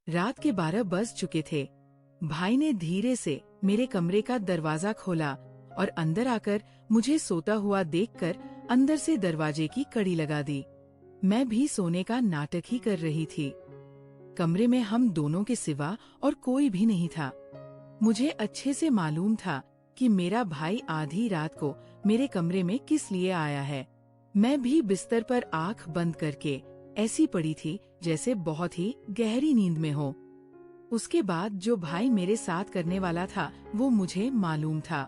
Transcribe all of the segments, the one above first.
रात के 12 बज चुके थे। भाई ने धीरे से मेरे कमरे का दरवाजा खोला और अंदर आकर मुझे सोता हुआ देखकर अंदर से दरवाजे की कड़ी लगा दी। मैं भी सोने का नाटक ही कर रही थी। कमरे में हम दोनों के सिवा और कोई भी नहीं था। मुझे अच्छे से मालूम था कि मेरा भाई आधी रात को मेरे कमरे में किस लिए आया है। मैं भी बिस्तर पर आंख बंद करके ऐसी पड़ी थी जैसे बहुत ही गहरी नींद में हो। उसके बाद जो भाई मेरे साथ करने वाला था वो मुझे मालूम था,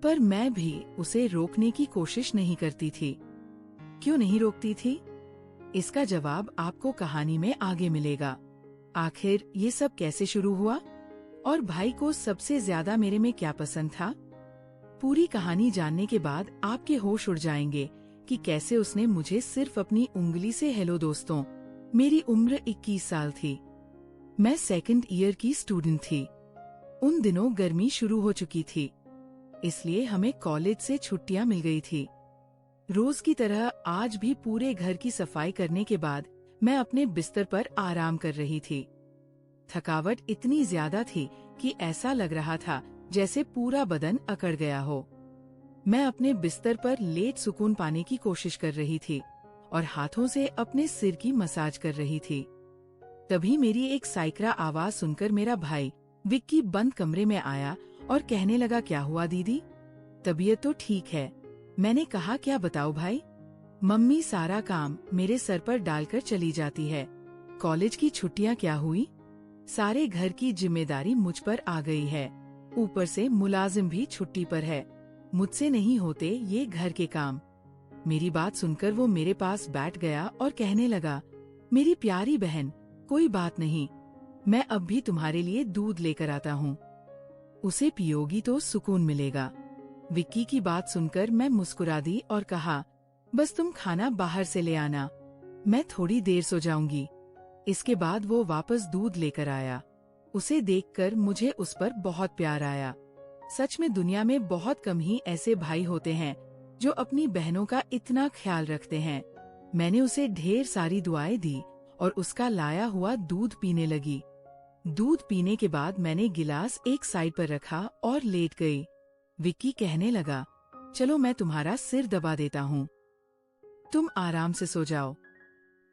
पर मैं भी उसे रोकने की कोशिश नहीं करती थी। क्यों नहीं रोकती थी? इसका जवाब आपको कहानी में आगे मिलेगा। आखिर ये सब कैसे शुरू हुआ और भाई को सबसे ज्यादा मेरे में क्या पसंद था? पूरी कहानी जानने के बाद आपके होश उड़ जाएंगे कि कैसे उसने मुझे सिर्फ अपनी उंगली से हेलो दोस्तों। मेरी उम्र 21 साल थी। मैं सेकंड ईयर की स्टूडेंट थी। उन दिनों गर्मी शुरू हो चुकी थी, इसलिए हमें कॉलेज से छुट्टियां मिल गई थी। रोज की तरह आज भी पूरे घर की सफाई करने के बाद मैं अपने बिस्तर पर आराम कर रही थी। थकावट इतनी ज्यादा थी कि ऐसा लग रहा था जैसे पूरा बदन अकड़ गया हो। मैं अपने बिस्तर पर लेट सुकून पाने की कोशिश कर रही थी और हाथों से अपने सिर की मसाज कर रही थी। तभी मेरी एक साइकरा आवाज सुनकर मेरा भाई विक्की बंद कमरे में आया और कहने लगा, क्या हुआ दीदी, तबीयत तो ठीक है? मैंने कहा, क्या बताओ भाई? मम्मी सारा काम मेरे सर पर डालकर चली जाती है। कॉलेज की छुट्टियां क्या हुई, सारे घर की जिम्मेदारी मुझ पर आ गई है। ऊपर से मुलाजिम भी छुट्टी पर है। मुझसे नहीं होते ये घर के काम। मेरी बात सुनकर वो मेरे पास बैठ गया और कहने लगा, मेरी प्यारी बहन, कोई बात नहीं, मैं अब भी तुम्हारे लिए दूध लेकर आता हूँ, उसे पियोगी तो सुकून मिलेगा। विक्की की बात सुनकर मैं मुस्कुरा दी और कहा, बस तुम खाना बाहर से ले आना, मैं थोड़ी देर सो जाऊंगी। इसके बाद वो वापस दूध लेकर आया। उसे देखकर मुझे उस पर बहुत प्यार आया। सच में दुनिया में बहुत कम ही ऐसे भाई होते हैं जो अपनी बहनों का इतना ख्याल रखते हैं। मैंने उसे ढेर सारी दुआएं दी और उसका लाया हुआ दूध पीने लगी। दूध पीने के बाद मैंने गिलास एक साइड पर रखा और लेट गई। विक्की कहने लगा, चलो मैं तुम्हारा सिर दबा देता हूँ, तुम आराम से सो जाओ।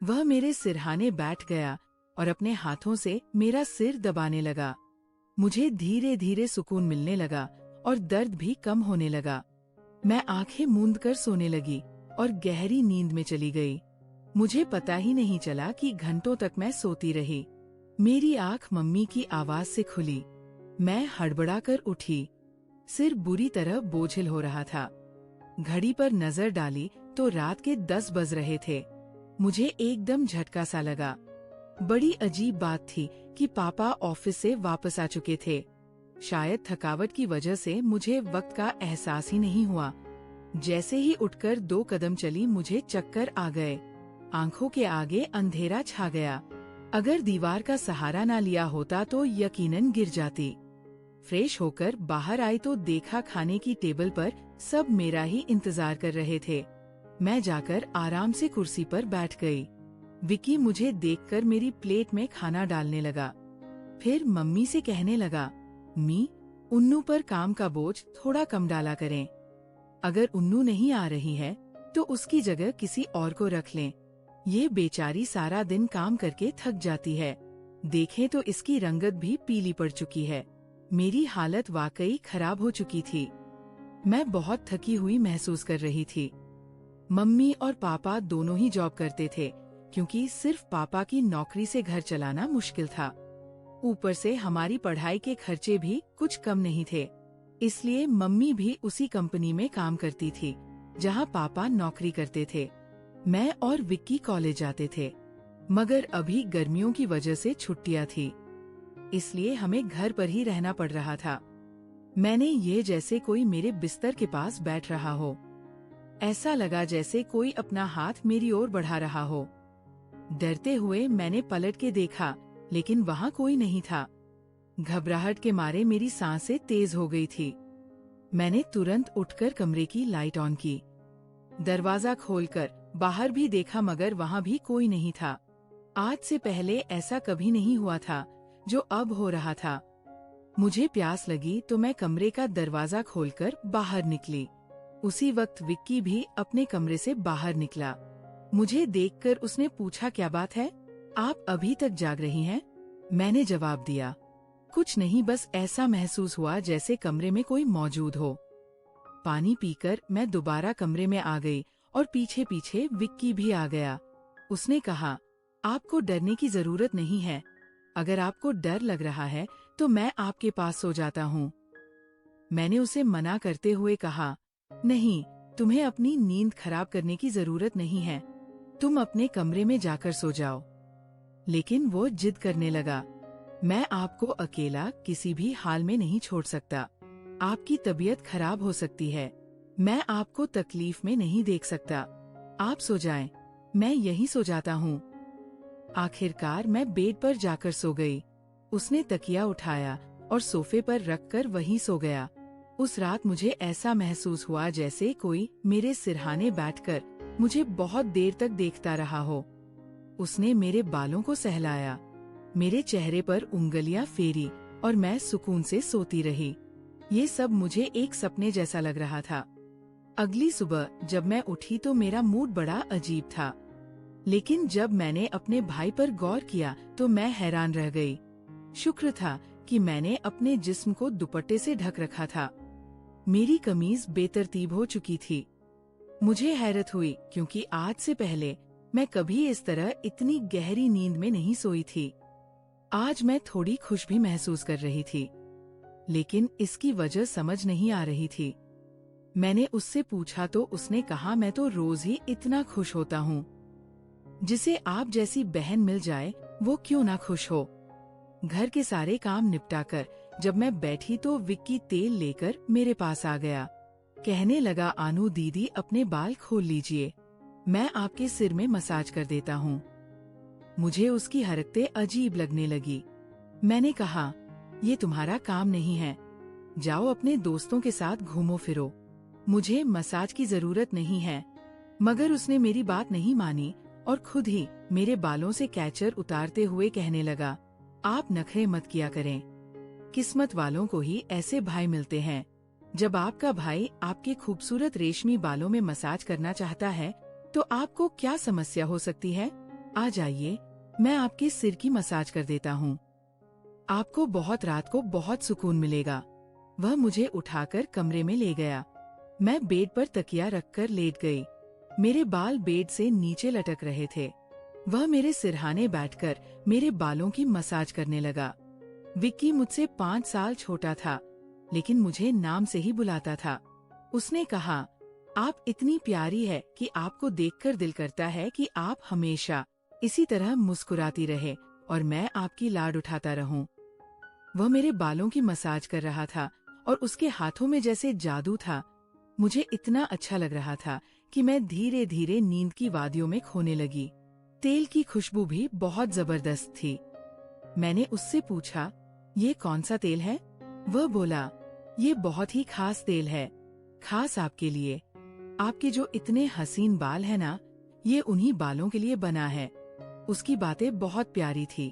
वह मेरे सिरहाने बैठ गया और अपने हाथों से मेरा सिर दबाने लगा। मुझे धीरे धीरे सुकून मिलने लगा और दर्द भी कम होने लगा। मैं आंखें मूंद कर सोने लगी और गहरी नींद में चली गई। मुझे पता ही नहीं चला कि घंटों तक मैं सोती रही। मेरी आंख मम्मी की आवाज से खुली। मैं हड़बड़ाकर उठी। सिर बुरी तरह बोझिल हो रहा था। घड़ी पर नजर डाली तो रात के 10 बज रहे थे। मुझे एकदम झटका सा लगा। बड़ी अजीब बात थी कि पापा ऑफिस से वापस आ चुके थे। शायद थकावट की वजह से मुझे वक्त का एहसास ही नहीं हुआ। जैसे ही उठकर 2 कदम चली मुझे चक्कर आ गए। आंखों के आगे अंधेरा छा गया। अगर दीवार का सहारा ना लिया होता तो यकीनन गिर जाती। फ्रेश होकर बाहर आई तो देखा खाने की टेबल पर सब मेरा ही इंतजार कर रहे थे। मैं जाकर आराम से कुर्सी पर बैठ गई। विक्की मुझे देखकर मेरी प्लेट में खाना डालने लगा। फिर मम्मी से कहने लगा, मी, उन्नू पर काम का बोझ थोड़ा कम डाला करें। अगर उन्नू नहीं आ रही है तो उसकी जगह किसी और को रख लें। ये बेचारी सारा दिन काम करके थक जाती है। देखें तो इसकी रंगत भी पीली पड़ चुकी है। मेरी हालत वाकई खराब हो चुकी थी। मैं बहुत थकी हुई महसूस कर रही थी। मम्मी और पापा दोनों ही जॉब करते थे, क्योंकि सिर्फ पापा की नौकरी से घर चलाना मुश्किल था। ऊपर से हमारी पढ़ाई के खर्चे भी कुछ कम नहीं थे, इसलिए मम्मी भी उसी कंपनी में काम करती थी जहां पापा नौकरी करते थे। मैं और विक्की कॉलेज जाते थे, मगर अभी गर्मियों की वजह से छुट्टियां थी, इसलिए हमें घर पर ही रहना पड़ रहा था। मैंने ये जैसे कोई मेरे बिस्तर के पास बैठ रहा हो। ऐसा लगा जैसे कोई अपना हाथ मेरी ओर बढ़ा रहा हो। डरते हुए मैंने पलट के देखा, लेकिन वहाँ कोई नहीं था। घबराहट के मारे मेरी सांसें तेज हो गई थी। मैंने तुरंत उठकर कमरे की लाइट ऑन की। दरवाजा खोलकर बाहर भी देखा, मगर वहाँ भी कोई नहीं था। आज से पहले ऐसा कभी नहीं हुआ था जो अब हो रहा था। मुझे प्यास लगी तो मैं कमरे का दरवाजा खोलकर बाहर निकली। उसी वक्त विक्की भी अपने कमरे से बाहर निकला। मुझे देखकर उसने पूछा, क्या बात है, आप अभी तक जाग रही हैं? मैंने जवाब दिया, कुछ नहीं, बस ऐसा महसूस हुआ जैसे कमरे में कोई मौजूद हो। पानी पीकर मैं दोबारा कमरे में आ गई और पीछे पीछे विक्की भी आ गया। उसने कहा, आपको डरने की जरूरत नहीं है। अगर आपको डर लग रहा है तो मैं आपके पास सो जाता हूँ। मैंने उसे मना करते हुए कहा, नहीं, तुम्हें अपनी नींद खराब करने की जरूरत नहीं है, तुम अपने कमरे में जाकर सो जाओ। लेकिन वो जिद करने लगा, मैं आपको अकेला किसी भी हाल में नहीं छोड़ सकता। आपकी तबीयत खराब हो सकती है, मैं आपको तकलीफ में नहीं देख सकता। आप सो जाएं, मैं यहीं सो जाता हूँ। आखिरकार मैं बेड पर जाकर सो गई। उसने तकिया उठाया और सोफे पर रखकर वहीं सो गया। उस रात मुझे ऐसा महसूस हुआ जैसे कोई मेरे सिरहाने बैठकर मुझे बहुत देर तक देखता रहा हो। उसने मेरे बालों को सहलाया, मेरे चेहरे पर उंगलियां फेरी और मैं सुकून से सोती रही। ये सब मुझे एक सपने जैसा लग रहा था। अगली सुबह जब मैं उठी तो मेरा मूड बड़ा अजीब था। लेकिन जब मैंने अपने भाई पर गौर किया तो मैं हैरान रह गई। शुक्र था कि मैंने अपने जिस्म को दुपट्टे से ढक रखा था। मेरी कमीज बेतरतीब हो चुकी थी। मुझे हैरत हुई क्योंकि आज से पहले मैं कभी इस तरह इतनी गहरी नींद में नहीं सोई थी। आज मैं थोड़ी खुश भी महसूस कर रही थी, लेकिन इसकी वजह समझ नहीं आ रही थी। मैंने उससे पूछा तो उसने कहा, मैं तो रोज ही इतना खुश होता हूँ। जिसे आप जैसी बहन मिल जाए वो क्यों ना खुश हो। घर के सारे काम निपटाकर जब मैं बैठी तो विक्की तेल लेकर मेरे पास आ गया। कहने लगा, आनू दीदी अपने बाल खोल लीजिए, मैं आपके सिर में मसाज कर देता हूँ। मुझे उसकी हरकतें अजीब लगने लगी। मैंने कहा, ये तुम्हारा काम नहीं है, जाओ अपने दोस्तों के साथ घूमो फिरो, मुझे मसाज की जरूरत नहीं है। मगर उसने मेरी बात नहीं मानी और खुद ही मेरे बालों से कैचर उतारते हुए कहने लगा, आप नखरे मत किया करें, किस्मत वालों को ही ऐसे भाई मिलते हैं। जब आपका भाई आपके खूबसूरत रेशमी बालों में मसाज करना चाहता है तो आपको क्या समस्या हो सकती है। आ जाइए, मैं आपके सिर की मसाज कर देता हूँ, आपको रात को बहुत सुकून मिलेगा। वह मुझे उठाकर कमरे में ले गया। मैं बेड पर तकिया रखकर लेट गई। मेरे बाल बेड से नीचे लटक रहे थे। वह मेरे सिरहाने बैठकर मेरे बालों की मसाज करने लगा। विक्की मुझसे 5 साल छोटा था, लेकिन मुझे नाम से ही बुलाता था। उसने कहा, आप इतनी प्यारी है कि आपको देखकर दिल करता है कि आप हमेशा इसी तरह मुस्कुराती रहे और मैं आपकी लाड उठाता रहूं। वह मेरे बालों की मसाज कर रहा था और उसके हाथों में जैसे जादू था। मुझे इतना अच्छा लग रहा था कि मैं धीरे धीरे नींद की वादियों में खोने लगी। तेल की खुशबू भी बहुत जबरदस्त थी। मैंने उससे पूछा, ये कौन सा तेल है? वह बोला, ये बहुत ही खास तेल है, खास आपके लिए। आपके जो इतने हसीन बाल है ना, ये उन्हीं बालों के लिए बना है। उसकी बातें बहुत प्यारी थी।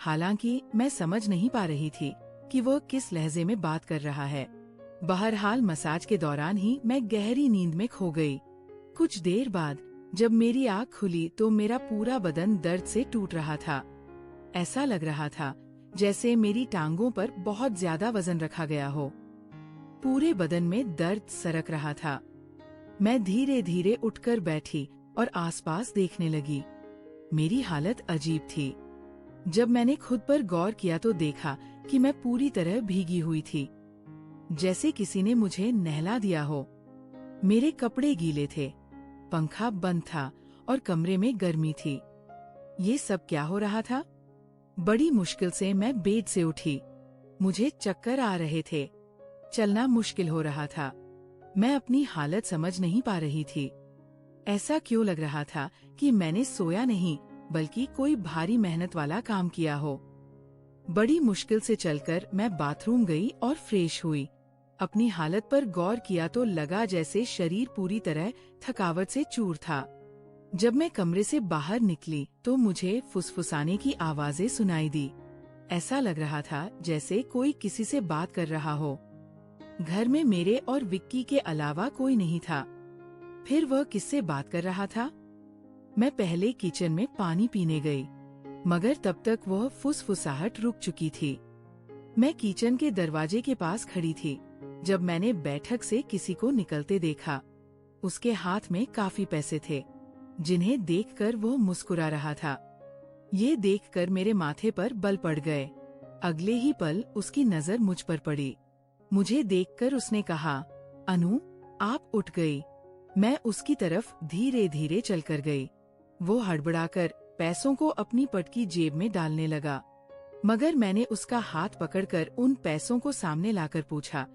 हालांकि मैं समझ नहीं पा रही थी कि वह किस लहजे में बात कर रहा है। बहरहाल मसाज के दौरान ही मैं गहरी नींद में खो गई। कुछ देर बाद जब मेरी आँख खुली तो मेरा पूरा बदन दर्द से टूट रहा था। ऐसा लग रहा था जैसे मेरी टांगों पर बहुत ज्यादा वजन रखा गया हो। पूरे बदन में दर्द सरक रहा था। मैं धीरे धीरे उठकर बैठी और आसपास देखने लगी। मेरी हालत अजीब थी। जब मैंने खुद पर गौर किया तो देखा कि मैं पूरी तरह भीगी हुई थी, जैसे किसी ने मुझे नहला दिया हो। मेरे कपड़े गीले थे, पंखा बंद था और कमरे में गर्मी थी। ये सब क्या हो रहा था? बड़ी मुश्किल से मैं बेड से उठी। मुझे चक्कर आ रहे थे, चलना मुश्किल हो रहा था। मैं अपनी हालत समझ नहीं पा रही थी। ऐसा क्यों लग रहा था कि मैंने सोया नहीं बल्कि कोई भारी मेहनत वाला काम किया हो। बड़ी मुश्किल से चलकर मैं बाथरूम गई और फ्रेश हुई। अपनी हालत पर गौर किया तो लगा जैसे शरीर पूरी तरह थकावट से चूर था। जब मैं कमरे से बाहर निकली तो मुझे फुसफुसाने की आवाजें सुनाई दी। ऐसा लग रहा था जैसे कोई किसी से बात कर रहा हो। घर में मेरे और विक्की के अलावा कोई नहीं था। फिर वह किससे बात कर रहा था? मैं पहले किचन में पानी पीने गई, मगर तब तक वह फुसफुसाहट रुक चुकी थी। मैं किचन के दरवाजे के पास खड़ी थी जब मैंने बैठक से किसी को निकलते देखा। उसके हाथ में काफी पैसे थे, जिन्हें देखकर वो मुस्कुरा रहा था। ये देखकर मेरे माथे पर बल पड़ गए। अगले ही पल उसकी नजर मुझ पर पड़ी। मुझे देखकर उसने कहा, अनु, आप उठ गई। मैं उसकी तरफ धीरे धीरे चलकर गई। वो हड़बड़ाकर पैसों को अपनी पट की जेब में डालने लगा, मगर मैंने उसका हाथ पकड़कर उन पैसों को सामने लाकर पूछा,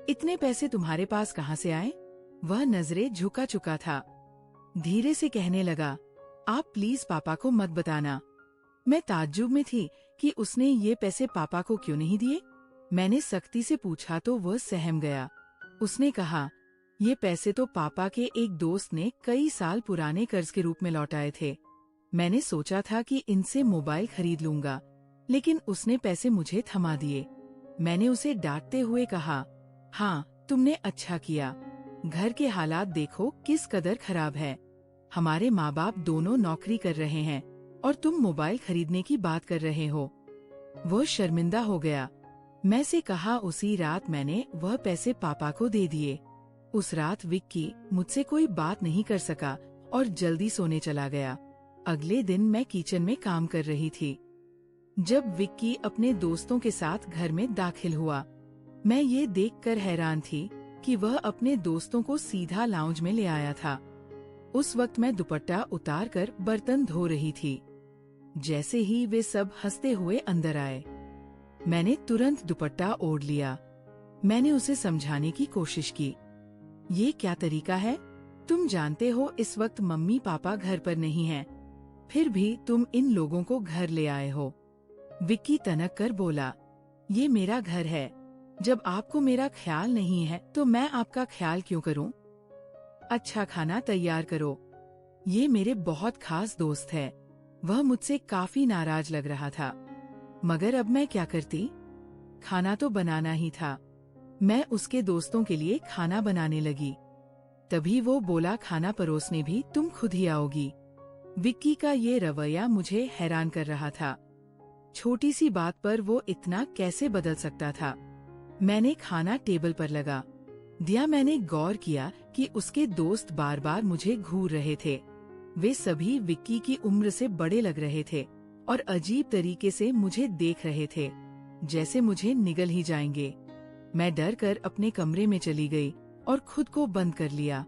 इतने पैसे तुम्हारे पास कहाँ से आए? वह नजरें झुका चुका था। धीरे से कहने लगा, आप प्लीज पापा को मत बताना। मैं ताज्जुब में थी कि उसने ये पैसे पापा को क्यों नहीं दिए। मैंने सख्ती से पूछा तो वह सहम गया। उसने कहा, ये पैसे तो पापा के एक दोस्त ने कई साल पुराने कर्ज के रूप में लौटाए थे। मैंने सोचा था कि इनसे मोबाइल खरीद लूंगा, लेकिन उसने पैसे मुझे थमा दिए। मैंने उसे डांटते हुए कहा, हाँ, तुमने अच्छा किया। घर के हालात देखो किस कदर खराब है। हमारे माँ बाप दोनों नौकरी कर रहे हैं और तुम मोबाइल खरीदने की बात कर रहे हो। वो शर्मिंदा हो गया। मैं से कहा, उसी रात मैंने वह पैसे पापा को दे दिए। उस रात विक्की मुझसे कोई बात नहीं कर सका और जल्दी सोने चला गया। अगले दिन मैं किचन में काम कर रही थी जब विक्की अपने दोस्तों के साथ घर में दाखिल हुआ। मैं ये देखकर हैरान थी कि वह अपने दोस्तों को सीधा लाउंज में ले आया था। उस वक्त मैं दुपट्टा उतारकर बर्तन धो रही थी। जैसे ही वे सब हंसते हुए अंदर आए, मैंने तुरंत दुपट्टा ओढ़ लिया। मैंने उसे समझाने की कोशिश की, ये क्या तरीका है? तुम जानते हो इस वक्त मम्मी पापा घर पर नहीं हैं, फिर भी तुम इन लोगों को घर ले आए हो। विक्की तनक कर बोला, ये मेरा घर है। जब आपको मेरा ख्याल नहीं है तो मैं आपका ख्याल क्यों करूं? अच्छा खाना तैयार करो। ये मेरे बहुत खास दोस्त है। वह मुझसे काफी नाराज लग रहा था, मगर अब मैं क्या करती? खाना तो बनाना ही था। मैं उसके दोस्तों के लिए खाना बनाने लगी। तभी वो बोला, खाना परोसने भी तुम खुद ही आओगी। विक्की का ये रवैया मुझे हैरान कर रहा था। छोटी सी बात पर वो इतना कैसे बदल सकता था? मैंने खाना टेबल पर लगा दिया। मैंने गौर किया कि उसके दोस्त बार बार मुझे घूर रहे थे। वे सभी विक्की की उम्र से बड़े लग रहे थे और अजीब तरीके से मुझे देख रहे थे, जैसे मुझे निगल ही जाएंगे। मैं डर कर अपने कमरे में चली गई और खुद को बंद कर लिया।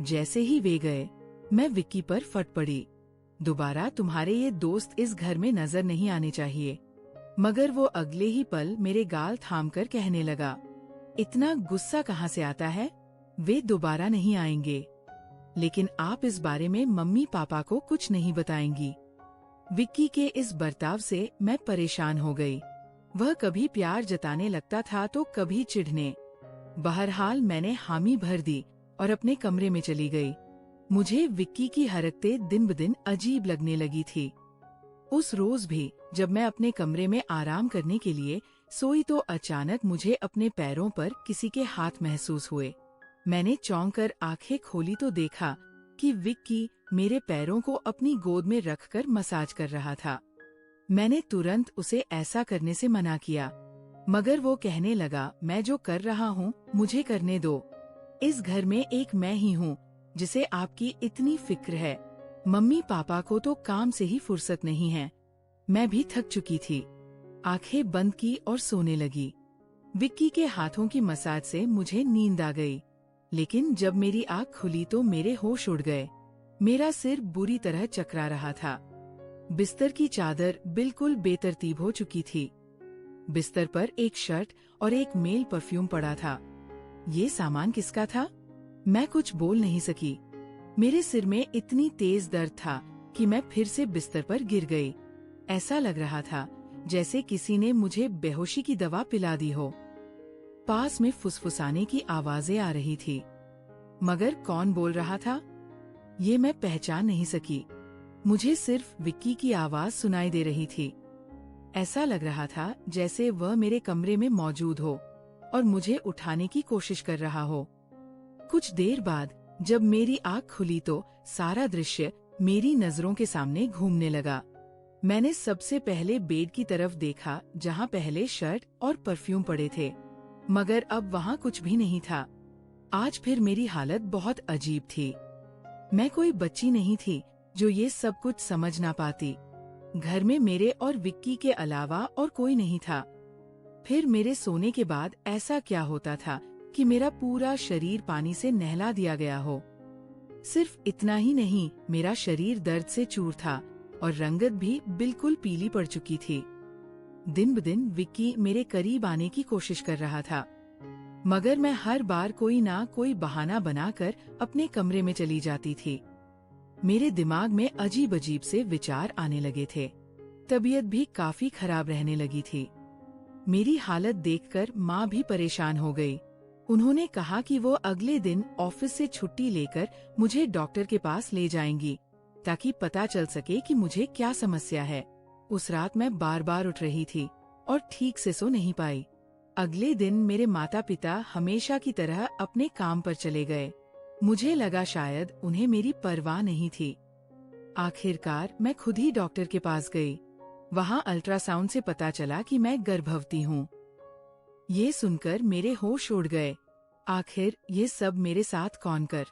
जैसे ही वे गए, मैं विक्की पर फट पड़ी। दोबारा तुम्हारे ये दोस्त इस घर में नजर नहीं आने चाहिए। मगर वो अगले ही पल मेरे गाल थामकर कहने लगा, इतना गुस्सा कहाँ से आता है? वे दोबारा नहीं आएंगे, लेकिन आप इस बारे में मम्मी पापा को कुछ नहीं बताएंगी। विक्की के इस बर्ताव से मैं परेशान हो गई। वह कभी प्यार जताने लगता था तो कभी चिढ़ने। बहरहाल मैंने हामी भर दी और अपने कमरे में चली गई। मुझे विक्की की हरकतें दिन ब दिन अजीब लगने लगी थी। उस रोज भी जब मैं अपने कमरे में आराम करने के लिए सोई तो अचानक मुझे अपने पैरों पर किसी के हाथ महसूस हुए। मैंने चौंक कर आंखें खोली तो देखा कि विक्की मेरे पैरों को अपनी गोद में रखकर मसाज कर रहा था। मैंने तुरंत उसे ऐसा करने से मना किया, मगर वो कहने लगा, मैं जो कर रहा हूँ मुझे करने दो। इस घर में एक मैं ही हूँ जिसे आपकी इतनी फिक्र है। मम्मी पापा को तो काम से ही फुर्सत नहीं है। मैं भी थक चुकी थी। आंखें बंद की और सोने लगी। विक्की के हाथों की मसाज से मुझे नींद आ गई, लेकिन जब मेरी आँख खुली तो मेरे होश उड़ गए। मेरा सिर बुरी तरह चकरा रहा था। बिस्तर की चादर बिल्कुल बेतरतीब हो चुकी थी। बिस्तर पर एक शर्ट और एक मेल परफ्यूम पड़ा था। ये सामान किसका था? मैं कुछ बोल नहीं सकी। मेरे सिर में इतनी तेज दर्द था कि मैं फिर से बिस्तर पर गिर गई। ऐसा लग रहा था जैसे किसी ने मुझे बेहोशी की दवा पिला दी हो। पास में फुसफुसाने की आवाजें आ रही थी, मगर कौन बोल रहा था? ये मैं पहचान नहीं सकी। मुझे सिर्फ विक्की की आवाज सुनाई दे रही थी। ऐसा लग रहा था जैसे वह मेरे कमरे में मौजूद हो और मुझे उठाने की कोशिश कर रहा हो। कुछ देर बाद जब मेरी आँख खुली तो सारा दृश्य मेरी नजरों के सामने घूमने लगा। मैंने सबसे पहले बेड की तरफ देखा जहाँ पहले शर्ट और परफ्यूम पड़े थे, मगर अब वहाँ कुछ भी नहीं था। आज फिर मेरी हालत बहुत अजीब थी। मैं कोई बच्ची नहीं थी जो ये सब कुछ समझ ना पाती। घर में मेरे और विक्की के अलावा और कोई नहीं था। फिर मेरे सोने के बाद ऐसा क्या होता था कि मेरा पूरा शरीर पानी से नहला दिया गया हो। सिर्फ इतना ही नहीं, मेरा शरीर दर्द से चूर था और रंगत भी बिल्कुल पीली पड़ चुकी थी। दिन ब दिन विक्की मेरे करीब आने की कोशिश कर रहा था, मगर मैं हर बार कोई ना कोई बहाना बनाकर अपने कमरे में चली जाती थी। मेरे दिमाग में अजीब अजीब से विचार आने लगे थे। तबीयत भी काफी खराब रहने लगी थी। मेरी हालत देखकर माँ भी परेशान हो गई। उन्होंने कहा कि वो अगले दिन ऑफिस से छुट्टी लेकर मुझे डॉक्टर के पास ले जाएंगी ताकि पता चल सके कि मुझे क्या समस्या है। उस रात मैं बार बार उठ रही थी और ठीक से सो नहीं पाई। अगले दिन मेरे माता पिता हमेशा की तरह अपने काम पर चले गए। मुझे लगा शायद उन्हें मेरी परवाह नहीं थी। आखिरकार मैं खुद ही डॉक्टर के पास गई। वहाँ अल्ट्रासाउंड से पता चला कि मैं गर्भवती हूँ। ये सुनकर मेरे होश उड़ गए। आखिर ये सब मेरे साथ कौन कर